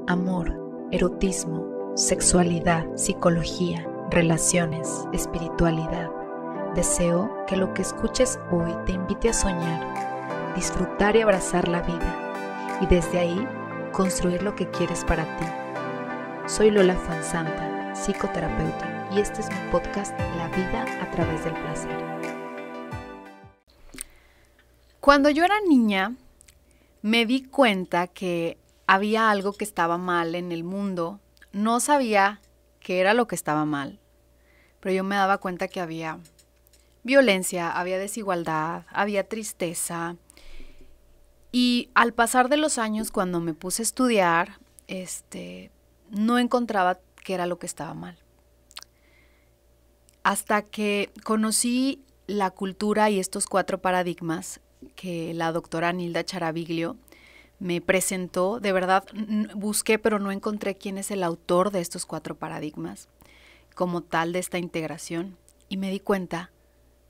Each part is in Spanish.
amor, erotismo, sexualidad, psicología, relaciones, espiritualidad. Deseo que lo que escuches hoy te invite a soñar, disfrutar y abrazar la vida, y desde ahí construir lo que quieres para ti. Soy Lola Fuensanta, psicoterapeuta, y este es mi podcast La vida a través del placer. Cuando yo era niña, me di cuenta que había algo que estaba mal en el mundo. No sabía qué era lo que estaba mal, pero yo me daba cuenta que había violencia, había desigualdad, había tristeza. Y al pasar de los años, cuando me puse a estudiar, no encontraba qué era lo que estaba mal. Hasta que conocí la cultura y estos 4 paradigmas que la doctora Nilda Charaviglio me presentó. De verdad, busqué, pero no encontré quién es el autor de estos 4 paradigmas, como tal de esta integración. Y me di cuenta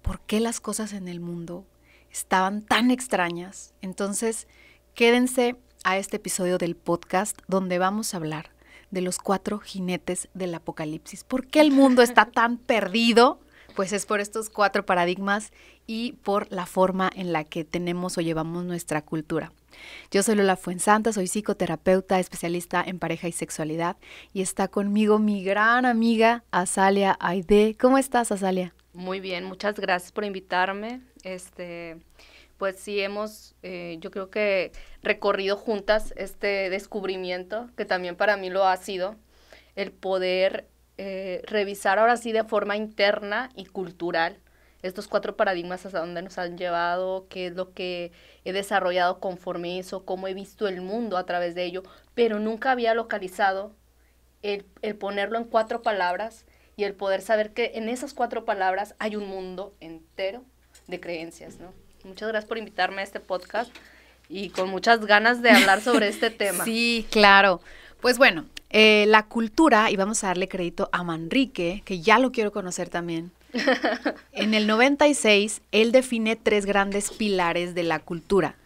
por qué las cosas en el mundo estaban tan extrañas. Entonces, quédense a este episodio del podcast donde vamos a hablar de los 4 jinetes del apocalipsis. ¿Por qué el mundo está tan perdido? Pues es por estos 4 paradigmas y por la forma en la que tenemos o llevamos nuestra cultura. Yo soy Lola Fuensanta, soy psicoterapeuta, especialista en pareja y sexualidad, y está conmigo mi gran amiga Azalia Aide. ¿Cómo estás, Azalia? Muy bien, muchas gracias por invitarme. Pues sí hemos, yo creo que recorrido juntas este descubrimiento, que también para mí lo ha sido, el poder revisar ahora sí de forma interna y cultural estos 4 paradigmas, hasta dónde nos han llevado, qué es lo que he desarrollado conforme eso, cómo he visto el mundo a través de ello, pero nunca había localizado el ponerlo en 4 palabras y el poder saber que en esas 4 palabras hay un mundo entero de creencias, ¿no? Muchas gracias por invitarme a este podcast y con muchas ganas de hablar sobre este tema. Sí, claro. Pues bueno, la cultura, y vamos a darle crédito a Manrique, que ya lo quiero conocer también. En el 96, él define 3 grandes pilares de la cultura.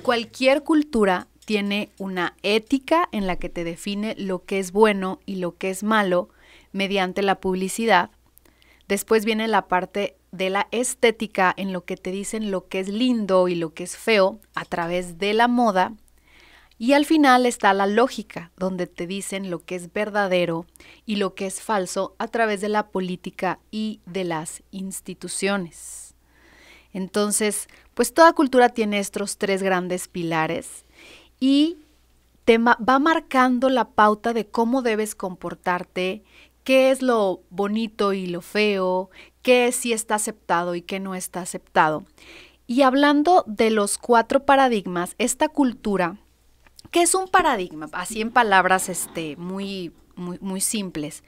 Cualquier cultura tiene una ética en la que te define lo que es bueno y lo que es malo mediante la publicidad. Después viene la parte de la estética, en lo que te dicen lo que es lindo y lo que es feo a través de la moda. Y al final está la lógica, donde te dicen lo que es verdadero y lo que es falso a través de la política y de las instituciones. Entonces, pues toda cultura tiene estos 3 grandes pilares y te va marcando la pauta de cómo debes comportarte, qué es lo bonito y lo feo, qué sí está aceptado y qué no está aceptado. Y hablando de los 4 paradigmas, esta cultura, ¿qué es un paradigma? Así en palabras muy simples.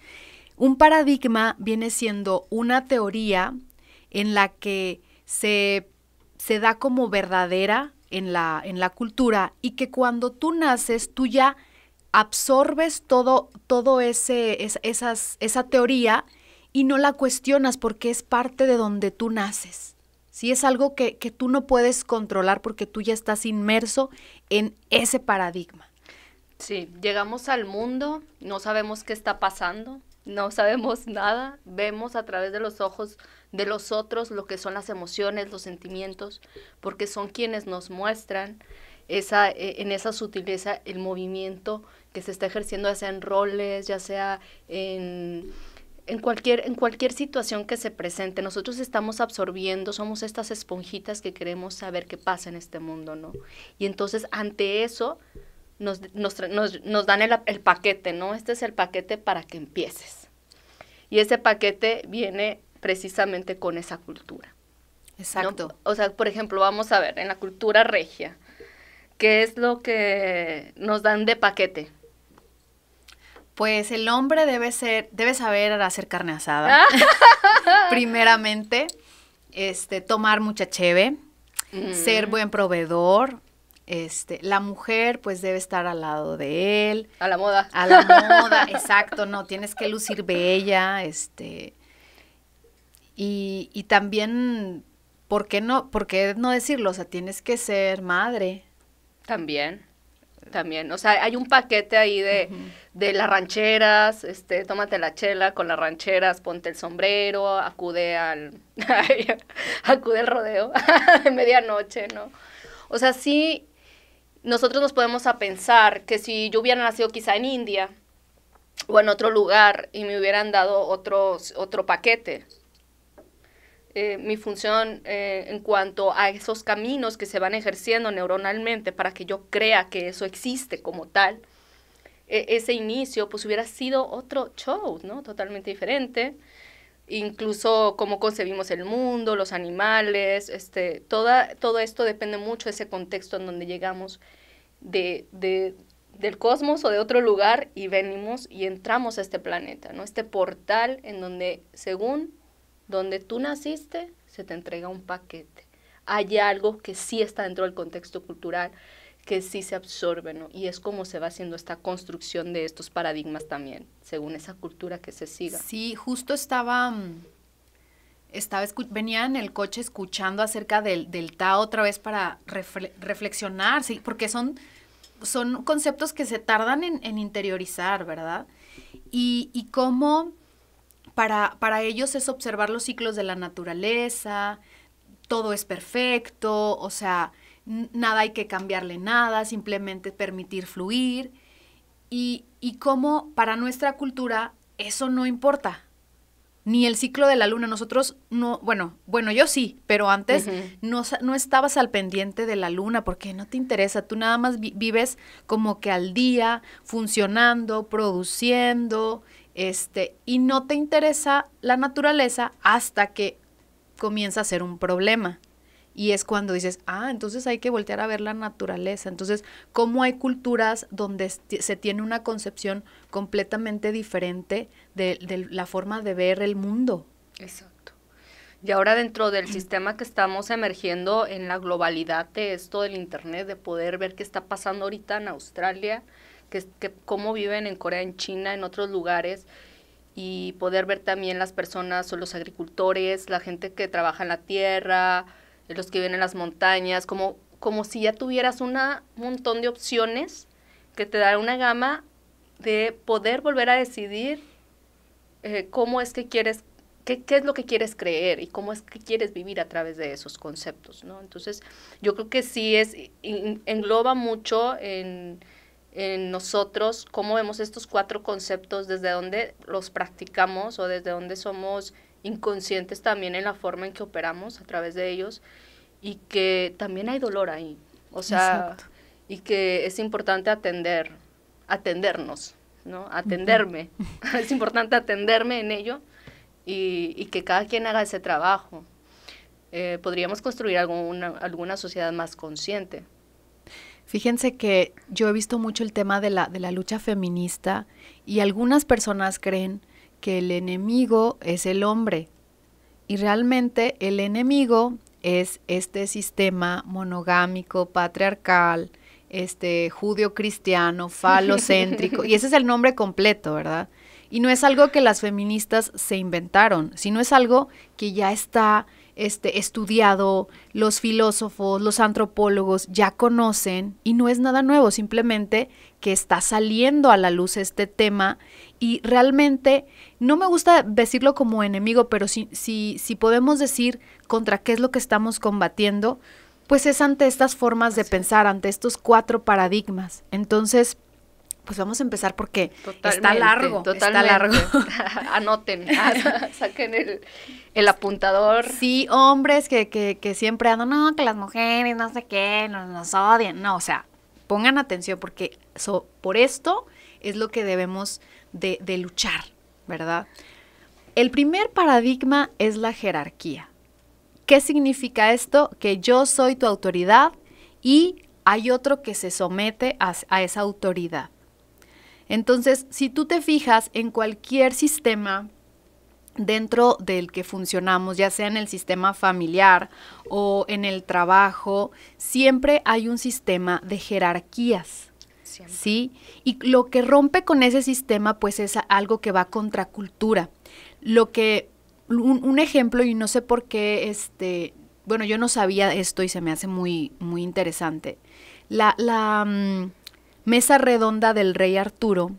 Un paradigma viene siendo una teoría en la que se da como verdadera en la cultura, y que cuando tú naces, tú ya absorbes todo esa teoría y no la cuestionas porque es parte de donde tú naces. Sí, es algo que tú no puedes controlar porque tú ya estás inmerso en ese paradigma. Sí, llegamos al mundo, no sabemos qué está pasando, no sabemos nada, vemos a través de los ojos de los otros lo que son las emociones, los sentimientos, porque son quienes nos muestran en esa sutileza el movimiento que se está ejerciendo, ya sea en roles, ya sea en cualquier situación que se presente. Nosotros estamos absorbiendo, somos estas esponjitas que queremos saber qué pasa en este mundo, ¿no? Y entonces ante eso nos dan el paquete, ¿no? Este es el paquete para que empieces. Y ese paquete viene precisamente con esa cultura. Exacto. ¿No? O sea, por ejemplo, vamos a ver, en la cultura regia, ¿qué es lo que nos dan de paquete? Pues el hombre debe saber hacer carne asada. Primeramente, tomar mucha cheve, ser buen proveedor. La mujer pues debe estar al lado de él. A la moda. A la moda, exacto, no, tienes que lucir bella, y también, ¿por qué no decirlo? O sea, tienes que ser madre. También. También, o sea, hay un paquete ahí de las rancheras, tómate la chela con las rancheras, ponte el sombrero, acude al rodeo de medianoche, ¿no? O sea, sí, nosotros nos podemos a pensar que si yo hubiera nacido quizá en India o en otro lugar y me hubieran dado otro paquete, mi función en cuanto a esos caminos que se van ejerciendo neuronalmente para que yo crea que eso existe como tal, ese inicio pues hubiera sido otro show, ¿no? Totalmente diferente. Incluso cómo concebimos el mundo, los animales, todo esto depende mucho de ese contexto en donde llegamos del cosmos o de otro lugar y venimos y entramos a este planeta, ¿no? Este portal en donde, según donde tú naciste, se te entrega un paquete. Hay algo que sí está dentro del contexto cultural, que sí se absorbe, ¿no? Y es como se va haciendo esta construcción de estos paradigmas también, según esa cultura que se siga. Sí, justo venía en el coche escuchando acerca del Tao otra vez para reflexionar, sí, porque son conceptos que se tardan en interiorizar, ¿verdad? Y cómo para ellos es observar los ciclos de la naturaleza, todo es perfecto, o sea, nada hay que cambiarle nada, simplemente permitir fluir, y cómo para nuestra cultura eso no importa, ni el ciclo de la luna. Nosotros no, bueno, yo sí, pero antes no estabas al pendiente de la luna porque no te interesa, tú nada más vives como que al día, funcionando, produciendo, y no te interesa la naturaleza hasta que comienza a ser un problema. Y es cuando dices, entonces hay que voltear a ver la naturaleza. Entonces, ¿cómo hay culturas donde se tiene una concepción completamente diferente de la forma de ver el mundo? Exacto. Y ahora dentro del sistema que estamos emergiendo en la globalidad de esto del internet, de poder ver qué está pasando ahorita en Australia, cómo viven en Corea, en China, en otros lugares, y poder ver también las personas o los agricultores, la gente que trabaja en la tierra, los que viven en las montañas, como si ya tuvieras un montón de opciones que te dan una gama de poder volver a decidir cómo es que quieres, qué es lo que quieres creer y cómo es que quieres vivir a través de esos conceptos, ¿no? Entonces, yo creo que sí engloba mucho en nosotros cómo vemos estos 4 conceptos, desde dónde los practicamos o desde dónde somos inconscientes también en la forma en que operamos a través de ellos, y que también hay dolor ahí, o sea, exacto, y que es importante atendernos, ¿no? Atenderme, es importante atenderme en ello y que cada quien haga ese trabajo. Podríamos construir alguna sociedad más consciente. Fíjense que yo he visto mucho el tema de la lucha feminista y algunas personas creen que el enemigo es el hombre y realmente el enemigo es este sistema monogámico, patriarcal, judío-cristiano, falocéntrico, y ese es el nombre completo, ¿verdad? Y no es algo que las feministas se inventaron, sino es algo que ya está estudiado, los filósofos, los antropólogos ya conocen y no es nada nuevo, simplemente que está saliendo a la luz este tema y realmente no me gusta decirlo como enemigo, pero si podemos decir contra qué es lo que estamos combatiendo, pues es ante estas formas de pensar, ante estos 4 paradigmas. Entonces, pues vamos a empezar porque está largo. Anoten, saquen el apuntador. Sí, hombres que siempre andan, no, que las mujeres no sé qué, nos odian. No, o sea, pongan atención porque por esto es lo que debemos de luchar, ¿verdad? El primer paradigma es la jerarquía. ¿Qué significa esto? Que yo soy tu autoridad y hay otro que se somete a esa autoridad. Entonces, si tú te fijas en cualquier sistema dentro del que funcionamos, ya sea en el sistema familiar o en el trabajo, siempre hay un sistema de jerarquías, siempre. ¿Sí? Y lo que rompe con ese sistema, pues es algo que va contra cultura. Un ejemplo, y no sé por qué, yo no sabía esto y se me hace muy, muy interesante. mesa redonda del rey Arturo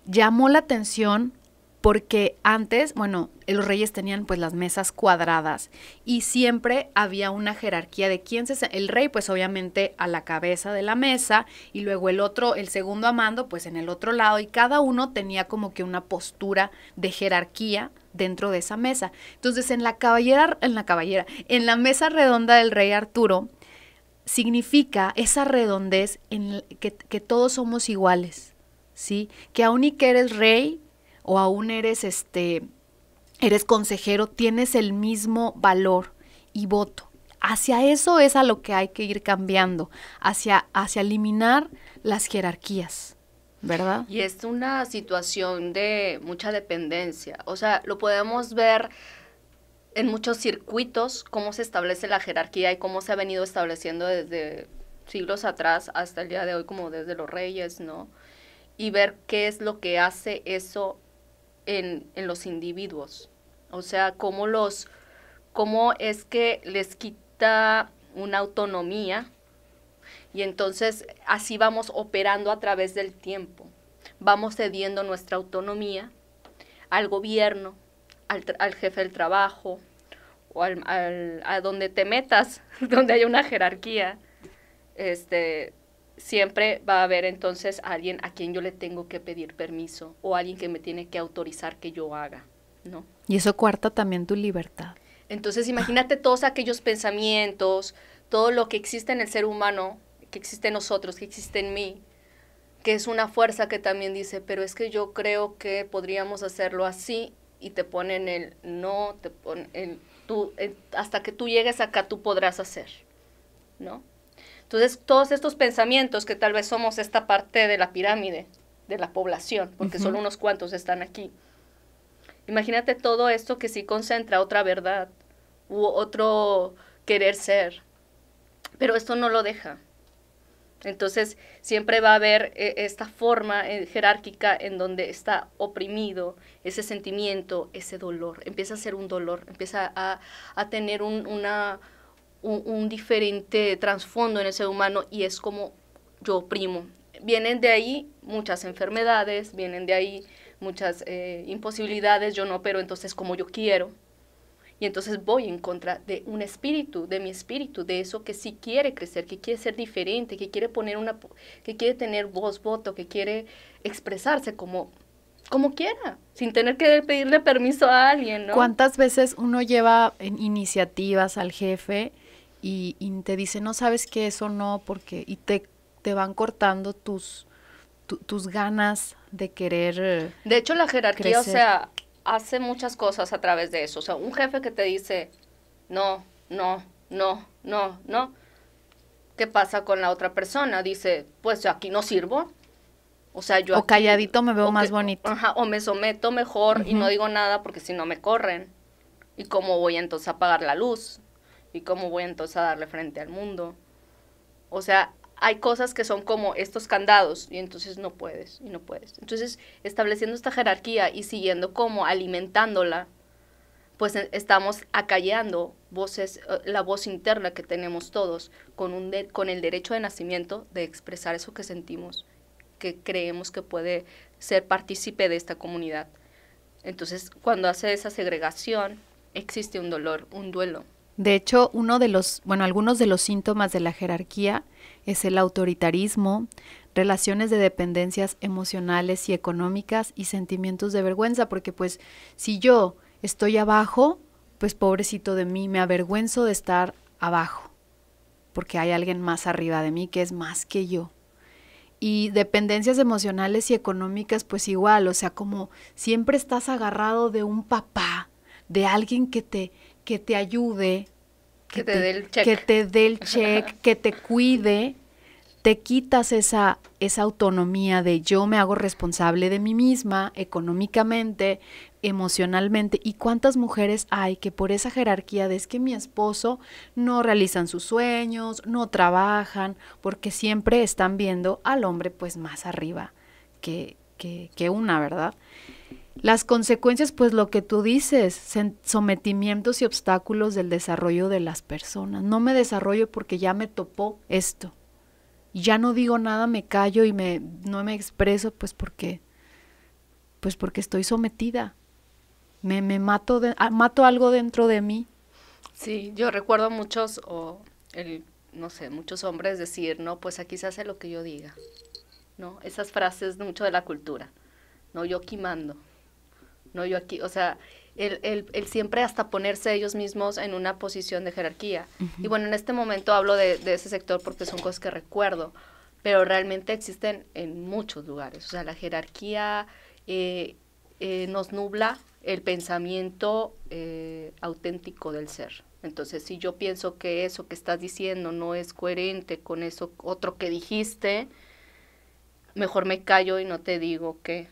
llamó la atención porque antes, bueno, los reyes tenían pues las mesas cuadradas y siempre había una jerarquía de quién el rey pues obviamente a la cabeza de la mesa y luego el segundo a mando pues en el otro lado y cada uno tenía como que una postura de jerarquía dentro de esa mesa. Entonces en la mesa redonda del rey Arturo significa esa redondez en que todos somos iguales, ¿sí? Que aún y que eres rey o aún eres consejero, tienes el mismo valor y voto. Hacia eso es a lo que hay que ir cambiando, hacia eliminar las jerarquías, ¿verdad? Y es una situación de mucha dependencia, o sea, lo podemos ver en muchos circuitos, cómo se establece la jerarquía y cómo se ha venido estableciendo desde siglos atrás hasta el día de hoy, como desde los reyes, ¿no? Y ver qué es lo que hace eso en los individuos, o sea, cómo es que les quita una autonomía y entonces así vamos operando a través del tiempo, vamos cediendo nuestra autonomía al gobierno, al jefe del trabajo o a donde te metas, donde hay una jerarquía, siempre va a haber entonces alguien a quien yo le tengo que pedir permiso o alguien que me tiene que autorizar que yo haga, ¿no? Y eso coarta también tu libertad. Entonces imagínate todos aquellos pensamientos, todo lo que existe en el ser humano, que existe en nosotros, que existe en mí, que es una fuerza que también dice, pero es que yo creo que podríamos hacerlo así y te ponen el no, te ponen hasta que tú llegues acá tú podrás hacer, ¿no? Entonces, todos estos pensamientos que tal vez somos esta parte de la pirámide, de la población, porque solo unos cuantos están aquí. Imagínate todo esto que sí concentra otra verdad u otro querer ser, pero esto no lo deja. Entonces, siempre va a haber esta forma jerárquica en donde está oprimido ese sentimiento, ese dolor. Empieza a ser un dolor, empieza a tener un diferente trasfondo en el ser humano y es como yo oprimo. Vienen de ahí muchas enfermedades, vienen de ahí muchas imposibilidades, yo no opero entonces como yo quiero. Y entonces voy en contra de un espíritu, de mi espíritu, de eso que sí quiere crecer, que quiere ser diferente, que quiere que quiere tener voz, voto, que quiere expresarse como quiera, sin tener que pedirle permiso a alguien, ¿no? ¿Cuántas veces uno lleva en iniciativas al jefe y te dice, no sabes que eso no, porque, y te van cortando tus ganas de querer De hecho, la jerarquía, crecer. O sea, hace muchas cosas a través de eso. O sea, un jefe que te dice, no, no, no, no, no, ¿qué pasa con la otra persona? Dice, pues yo aquí no sirvo. O sea, yo O calladito me veo más bonito. Ajá, o me someto mejor y no digo nada porque si no me corren. ¿Y cómo voy entonces a apagar la luz? ¿Y cómo voy entonces a darle frente al mundo? O sea, hay cosas que son como estos candados y entonces no puedes y no puedes. Entonces, estableciendo esta jerarquía y siguiendo como alimentándola, pues estamos acallando voces, la voz interna que tenemos todos con el derecho de nacimiento de expresar eso que sentimos, que creemos que puede ser partícipe de esta comunidad. Entonces, cuando hace esa segregación, existe un dolor, un duelo. De hecho, algunos de los síntomas de la jerarquía es el autoritarismo, relaciones de dependencias emocionales y económicas y sentimientos de vergüenza, porque pues si yo estoy abajo, pues pobrecito de mí, me avergüenzo de estar abajo, porque hay alguien más arriba de mí que es más que yo. Y dependencias emocionales y económicas, pues igual, o sea, como siempre estás agarrado de un papá, de alguien que te ayude, que te dé el check, que te cuide, te quitas esa autonomía de yo me hago responsable de mí misma, económicamente, emocionalmente. ¿Y cuántas mujeres hay que por esa jerarquía de es que mi esposo no realizan sus sueños, no trabajan, porque siempre están viendo al hombre pues más arriba que una, ¿verdad? Las consecuencias, pues lo que tú dices, sometimientos y obstáculos del desarrollo de las personas. No me desarrollo porque ya me topó esto. ya no digo nada, me callo y no me expreso, pues porque estoy sometida. Me mato, mato algo dentro de mí. Sí, yo recuerdo muchos, no sé, muchos hombres decir, no, pues aquí se hace lo que yo diga, ¿no? Esas frases mucho de la cultura, no, yo aquí mando, no, yo aquí, o sea, el siempre hasta ponerse ellos mismos en una posición de jerarquía. Y bueno, en este momento hablo de ese sector porque son cosas que recuerdo, pero realmente existen en muchos lugares, o sea, la jerarquía nos nubla el pensamiento auténtico del ser. Entonces, si yo pienso que eso que estás diciendo no es coherente con eso otro que dijiste, mejor me callo y no te digo que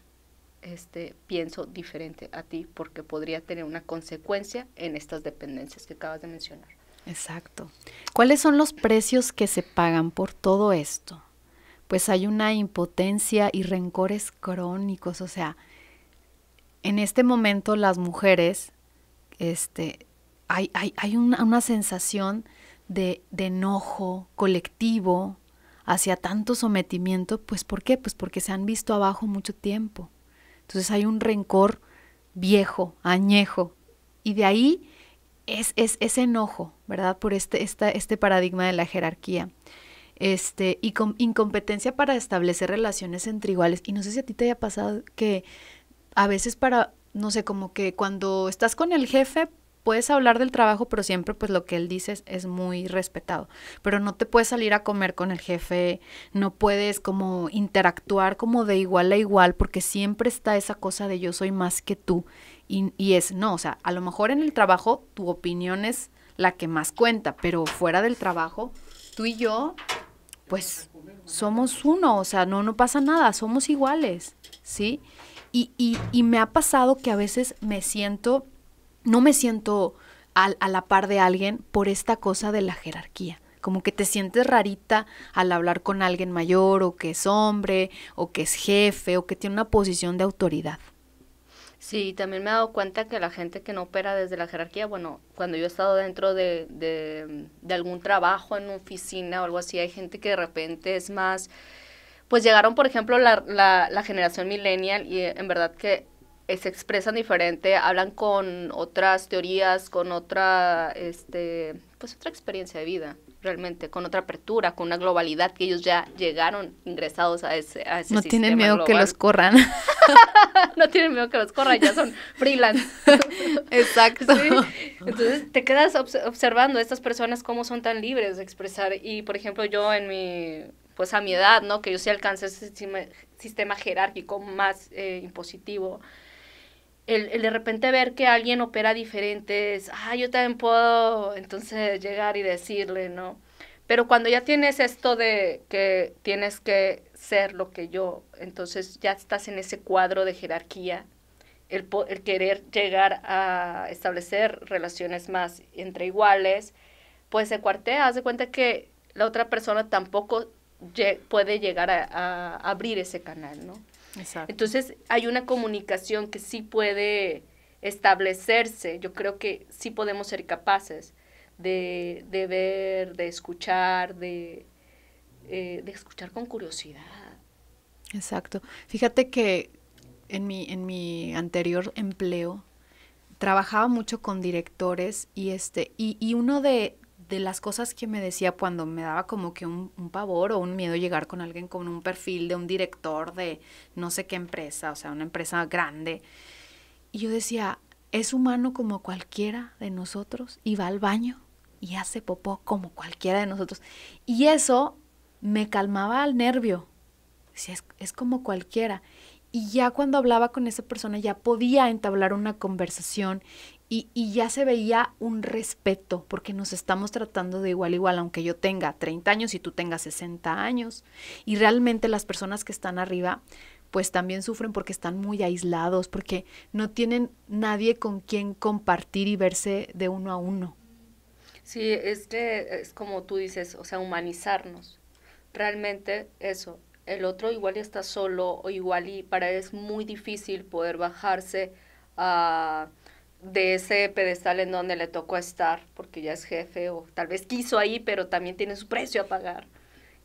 pienso diferente a ti, porque podría tener una consecuencia en estas dependencias que acabas de mencionar. Exacto. ¿Cuáles son los precios que se pagan por todo esto? Pues hay una impotencia y rencores crónicos, o sea, en este momento las mujeres, hay una sensación de enojo colectivo hacia tanto sometimiento, pues ¿por qué? Pues porque se han visto abajo mucho tiempo. Entonces hay un rencor viejo, añejo, y de ahí es ese enojo, ¿verdad? Por este paradigma de la jerarquía. Y con incompetencia para establecer relaciones entre iguales. Y no sé si a ti te haya pasado que a veces no sé, como que cuando estás con el jefe puedes hablar del trabajo, pero siempre pues lo que él dice es muy respetado. Pero no te puedes salir a comer con el jefe, no puedes como interactuar como de igual a igual, porque siempre está esa cosa de yo soy más que tú. No, o sea, a lo mejor en el trabajo tu opinión es la que más cuenta, pero fuera del trabajo, tú y yo, pues somos uno, o sea, no pasa nada, somos iguales, ¿sí? Y me ha pasado que a veces no me siento a la par de alguien por esta cosa de la jerarquía. Como que te sientes rarita al hablar con alguien mayor, o que es hombre, o que es jefe, o que tiene una posición de autoridad. Sí, también me he dado cuenta que la gente que no opera desde la jerarquía, bueno, cuando yo he estado dentro de algún trabajo en una oficina o algo así, hay gente que de repente es más, pues llegaron, por ejemplo, la generación millennial y en verdad que se expresan diferente, hablan con otras teorías, con otra, pues otra experiencia de vida, realmente, con otra apertura, con una globalidad, que ellos ya llegaron ingresados a ese no sistema tienen miedo global. que los corran. No tienen miedo que los corran, ya son freelance. Exacto. Sí. Entonces te quedas observando a estas personas cómo son tan libres de expresar. Y por ejemplo yo pues a mi edad, ¿no? Que yo sí alcancé ese sistema jerárquico más impositivo. El de repente ver que alguien opera diferente es, yo también puedo entonces llegar y decirle, ¿no? Pero cuando ya tienes esto de que tienes que ser lo que yo, entonces ya estás en ese cuadro de jerarquía, el querer llegar a establecer relaciones más entre iguales, pues se cuartea, haz de cuenta que la otra persona tampoco puede llegar a abrir ese canal, ¿no? Exacto. Entonces hay una comunicación que sí puede establecerse, yo creo que sí podemos ser capaces de ver, de escuchar con curiosidad. Exacto. Fíjate que en mi anterior empleo trabajaba mucho con directores y uno de las cosas que me decía cuando me daba como que un pavor o un miedo llegar con alguien con un perfil de un director de no sé qué empresa, o sea, una empresa grande. Y yo decía, es humano como cualquiera de nosotros y va al baño y hace popó como cualquiera de nosotros. Y eso me calmaba al nervio. Decía, es como cualquiera. Y ya cuando hablaba con esa persona ya podía entablar una conversación y ya se veía un respeto, porque nos estamos tratando de igual a igual, aunque yo tenga 30 años y tú tengas 60 años. Y realmente las personas que están arriba pues también sufren porque están muy aislados, porque no tienen nadie con quien compartir y verse de uno a uno. Sí, es como tú dices, o sea, humanizarnos. Realmente eso, el otro igual ya está solo o igual y para él es muy difícil poder bajarse de ese pedestal en donde le tocó estar porque ya es jefe o tal vez quiso ahí pero también tiene su precio a pagar.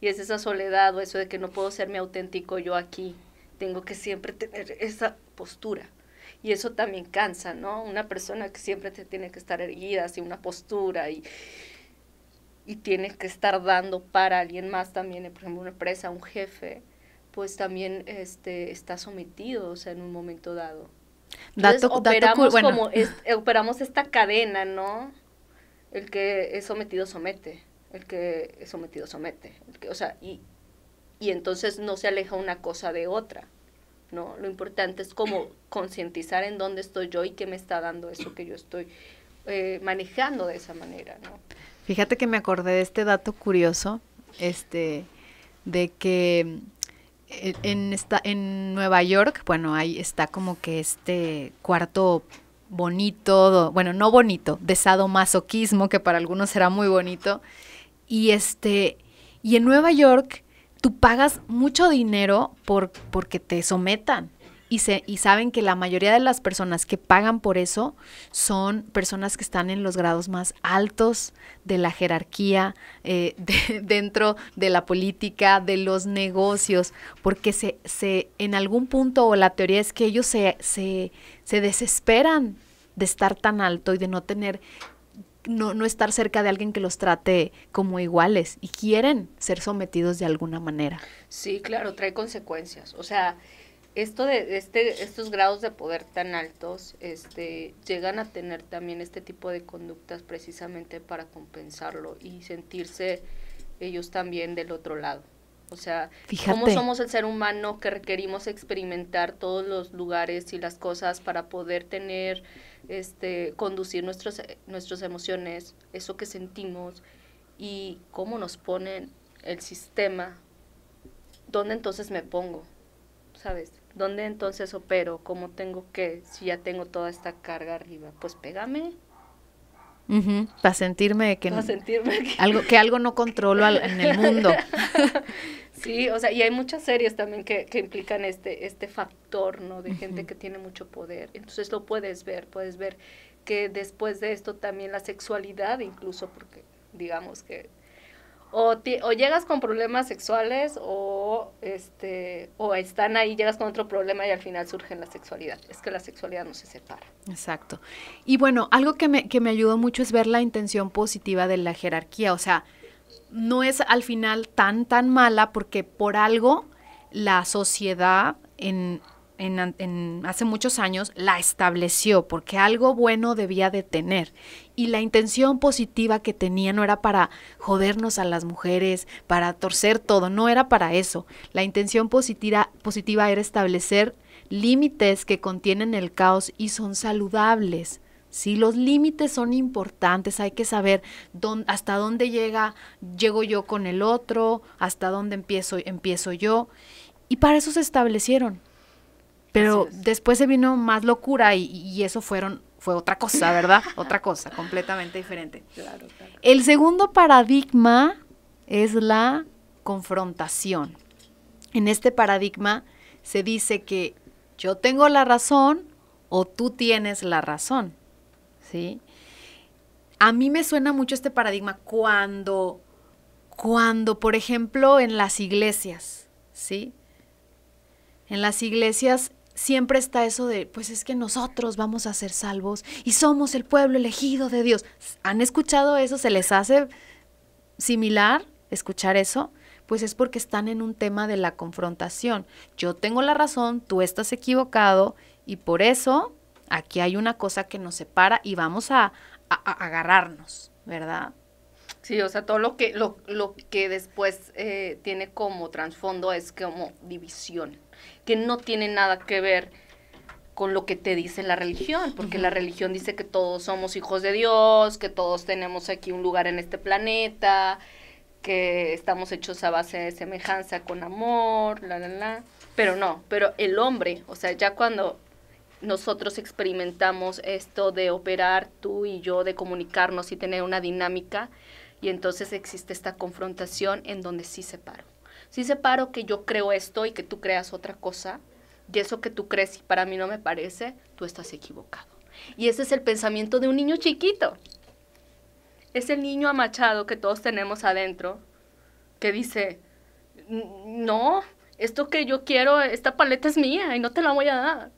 Y es esa soledad o eso de que no puedo ser mi auténtico yo aquí. Tengo que siempre tener esa postura. Y eso también cansa, ¿no? Una persona que siempre te tiene que estar erguida, así una postura y tiene que estar dando para alguien más también, por ejemplo, una empresa, un jefe, pues también está sometido, o sea, en un momento dado. Entonces, operamos esta cadena, ¿no? El que es sometido somete, el que es sometido somete, o sea, y entonces no se aleja una cosa de otra, ¿no? Lo importante es como concientizar en dónde estoy yo y qué me está dando eso que yo estoy manejando de esa manera, ¿no? Fíjate que me acordé de este dato curioso, de que en Nueva York, bueno, ahí está como que este cuarto bonito, bueno, no bonito, de sadomasoquismo, que para algunos será muy bonito, y y en Nueva York tú pagas mucho dinero porque te sometan. Y saben que la mayoría de las personas que pagan por eso son personas que están en los grados más altos de la jerarquía, dentro de la política, de los negocios, porque en algún punto, o la teoría es que ellos se desesperan de estar tan alto y de no tener, no estar cerca de alguien que los trate como iguales y quieren ser sometidos de alguna manera. Sí, claro, trae consecuencias. O sea, esto de estos grados de poder tan altos, llegan a tener también este tipo de conductas precisamente para compensarlo y sentirse ellos también del otro lado. O sea, fíjate, cómo somos el ser humano que requerimos experimentar todos los lugares y las cosas para poder tener, conducir nuestras emociones, eso que sentimos, y cómo nos ponen el sistema. ¿Dónde entonces me pongo? ¿Sabes? ¿Dónde entonces opero? ¿Cómo tengo que, si ya tengo toda esta carga arriba? Pues pégame. Para sentirme que algo no controlo en el mundo. Sí, o sea, y hay muchas series también que implican este factor, ¿no? De gente que tiene mucho poder. Entonces lo puedes ver que después de esto también la sexualidad, incluso porque digamos que o llegas con problemas sexuales o están ahí, llegas con otro problema y al final surge la sexualidad. Es que la sexualidad no se separa. Exacto. Y bueno, algo que me ayudó mucho es ver la intención positiva de la jerarquía. O sea, no es al final tan mala porque por algo la sociedad hace muchos años la estableció porque algo bueno debía de tener y la intención positiva que tenía no era para jodernos a las mujeres, para torcer todo, no era para eso. La intención positiva era establecer límites que contienen el caos y son saludables. Sí, los límites son importantes, hay que saber hasta dónde llego yo con el otro, hasta dónde empiezo yo, y para eso se establecieron. Pero después se vino más locura y eso fue otra cosa, ¿verdad? Otra cosa, completamente diferente. Claro. El segundo paradigma es la confrontación. En este paradigma se dice que yo tengo la razón o tú tienes la razón, ¿sí? A mí me suena mucho este paradigma cuando, por ejemplo, en las iglesias, ¿sí? En las iglesias siempre está eso de, pues es que nosotros vamos a ser salvos y somos el pueblo elegido de Dios. ¿Han escuchado eso? ¿Se les hace similar escuchar eso? Pues es porque están en un tema de la confrontación. Yo tengo la razón, tú estás equivocado y por eso aquí hay una cosa que nos separa y vamos a agarrarnos, ¿verdad? Sí, o sea, todo lo que después tiene como trasfondo es como división, que no tiene nada que ver con lo que te dice la religión, porque la religión dice que todos somos hijos de Dios, que todos tenemos aquí un lugar en este planeta, que estamos hechos a base de semejanza con amor, pero el hombre, o sea, ya cuando nosotros experimentamos esto de operar tú y yo, de comunicarnos y tener una dinámica, y entonces existe esta confrontación en donde sí separo que yo creo esto y que tú creas otra cosa, y eso que tú crees y para mí no me parece, tú estás equivocado. Y ese es el pensamiento de un niño chiquito. Es el niño amachado que todos tenemos adentro, que dice, no, esto que yo quiero, esta paleta es mía y no te la voy a dar.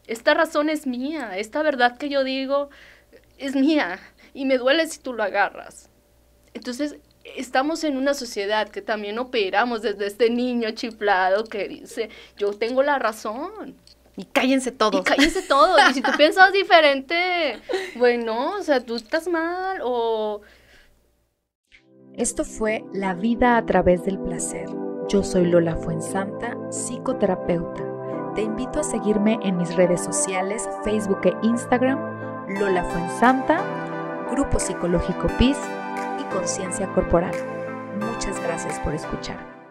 Esta razón es mía, esta verdad que yo digo es mía y me duele si tú lo agarras. Entonces, estamos en una sociedad que también operamos desde este niño chiflado que dice, yo tengo la razón. Y cállense todos. Y cállense todos. Y si tú piensas diferente, bueno, o sea, tú estás mal o... Esto fue La vida a través del placer. Yo soy Lola Fuensanta, psicoterapeuta. Te invito a seguirme en mis redes sociales, Facebook e Instagram, Lola Fuensanta, Grupo Psicológico PIS y Conciencia Corporal. Muchas gracias por escuchar.